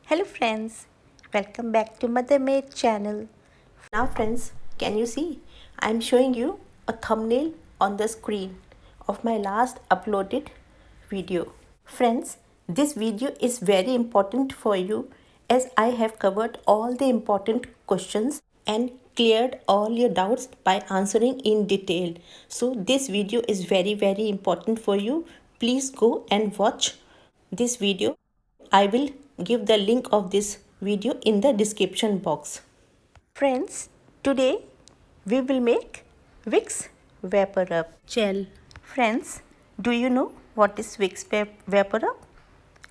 Hello friends, welcome back to Mothermade channel. Now friends, can you see? I am showing you a thumbnail on the screen of my last uploaded video. Friends, this video is very important for you as I have covered all the important questions and cleared all your doubts by answering in detail. So this video is very important for you. Please go and watch this video. I will give the link of this video in the description box. Friends, today we will make Vicks Vaporub Gel. Friends, do you know what is Vicks Vaporub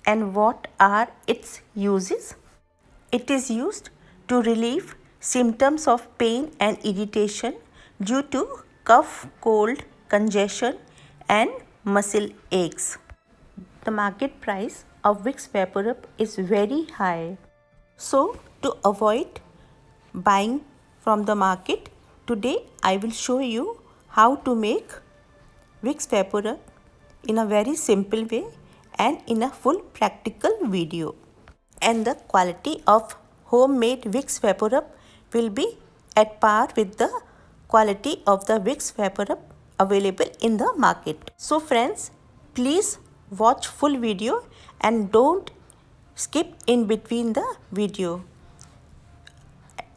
and what are its uses? It is used to relieve symptoms of pain and irritation due to cough, cold, congestion and muscle aches. The market price of Vicks Vaporub is very high. So, to avoid buying from the market, today I will show you how to make Vicks Vaporub in a very simple way and in a full practical video. And the quality of homemade Vicks Vaporub will be at par with the quality of the Vicks Vaporub available in the market. So friends, please watch full video and don't skip in between the video.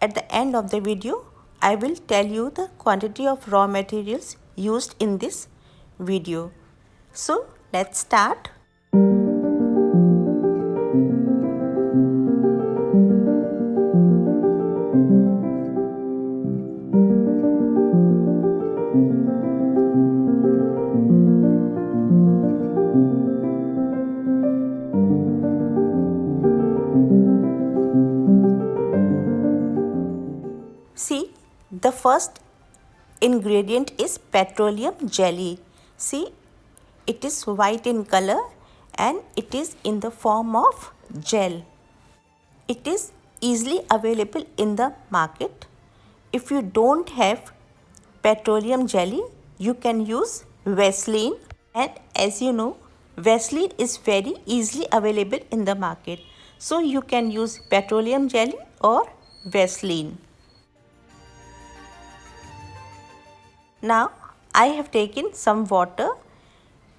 At the end of the video, I will tell you the quantity of raw materials used in this video. So let's start. See, the first ingredient is petroleum jelly. See, it is white in color and it is in the form of gel. It is easily available in the market. If you don't have petroleum jelly, you can use Vaseline, and as you know, Vaseline is very easily available in the market. So you can use petroleum jelly or Vaseline. Now I have taken some water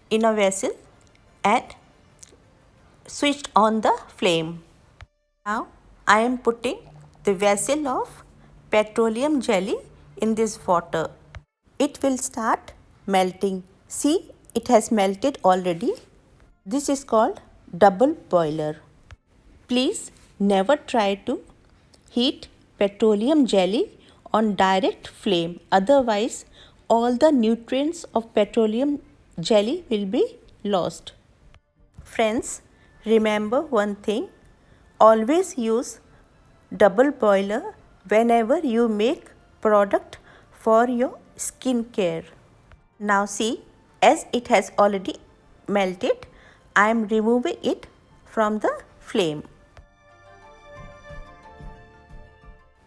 in a vessel and switched on the flame. Now I am putting the vessel of petroleum jelly in this water. It will start melting. See, it has melted already. This is called double boiler. Please never try to heat petroleum jelly on direct flame, otherwise all the nutrients of petroleum jelly will be lost. Friends, remember one thing, always use double boiler whenever you make product for your skin care. Now see, as it has already melted, I am removing it from the flame.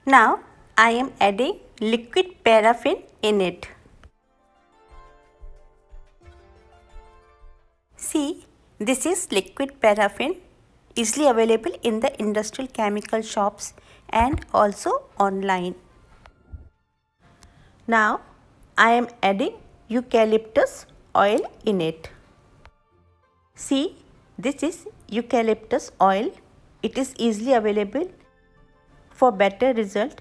Now I am adding liquid paraffin in it. See, this is liquid paraffin, easily available in the industrial chemical shops and also online. Now I am adding eucalyptus oil in it. See, this is eucalyptus oil. It is easily available. For better result,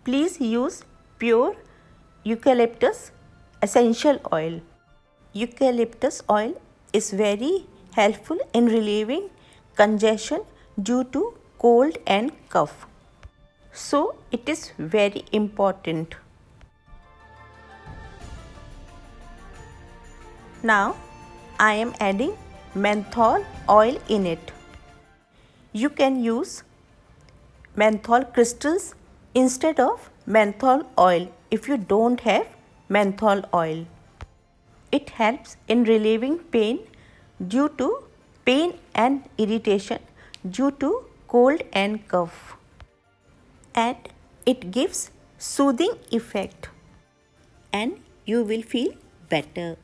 please use pure eucalyptus essential oil. Eucalyptus oil is very helpful in relieving congestion due to cold and cough. So it is very important. Now I am adding menthol oil in it. You can use menthol crystals instead of menthol oil if you don't have menthol oil. It helps in relieving pain and irritation due to cold and cough, and it gives soothing effect and you will feel better.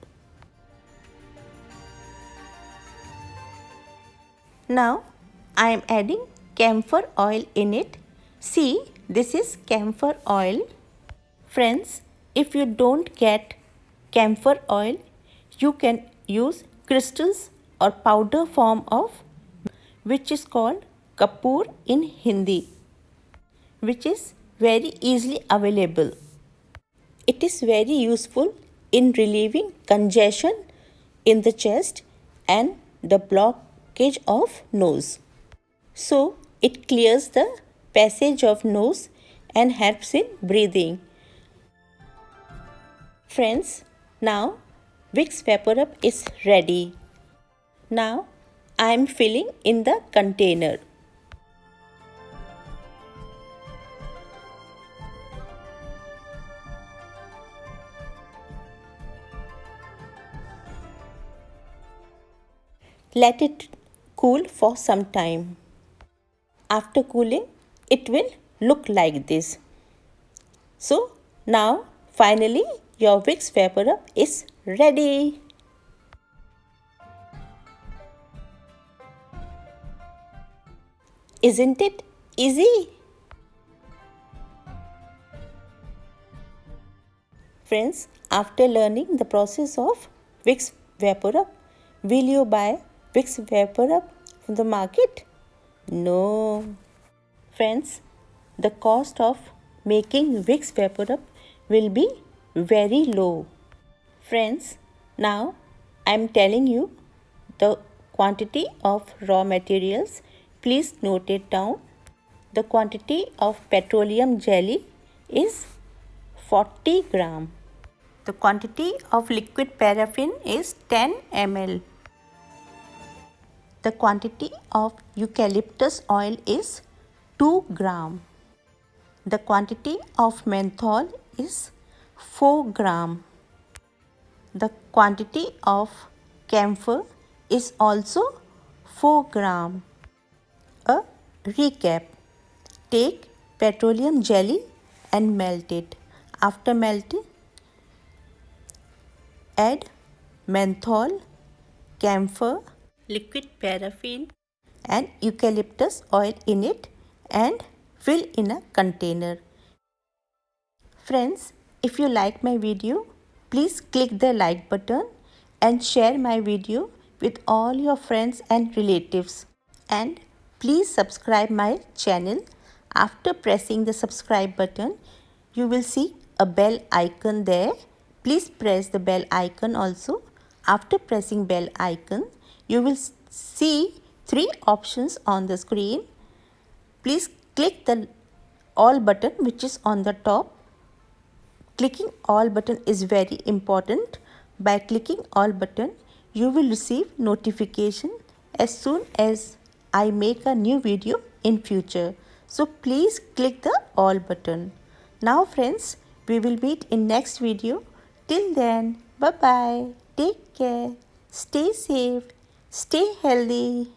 Now I am adding camphor oil in it. See, this is camphor oil. Friends, if you don't get camphor oil, you can use crystals or powder form of which is called kapoor in Hindi, which is very easily available. It is very useful in relieving congestion in the chest and the blockage of nose. So it clears the passage of nose and helps in breathing. Friends, now Vicks Vaporub is ready. Now I am filling in the container. Let it cool for some time. After cooling, it will look like this. So now finally your Vicks Vaporub is ready. Isn't it easy? Friends, after learning the process of Vicks Vaporub, will you buy Vicks Vaporub from the market? No. Friends, the cost of making Vicks Vaporub will be very low. Friends, now I am telling you the quantity of raw materials. Please note it down. The quantity of petroleum jelly is 40 gram. The quantity of liquid paraffin is 10 ml. The quantity of eucalyptus oil is 2 gram. The quantity of menthol is 4 gram. The quantity of camphor is also 4 gram. A recap. Take petroleum jelly and melt it. After melting, add menthol, camphor, liquid paraffin and eucalyptus oil in it and fill in a container. Friends, if you like my video, please click the like button and share my video with all your friends and relatives. And please subscribe my channel. After pressing the subscribe button, you will see a bell icon there. Please press the bell icon also. After pressing bell icon, you will see 3 options on the screen. Please click the all button which is on the top. Clicking all button is very important. By clicking all button, you will receive notification as soon as I make a new video in future. So please click the all button. Now friends, we will meet in next video. Till then, bye bye. Take care. Stay safe. Stay healthy.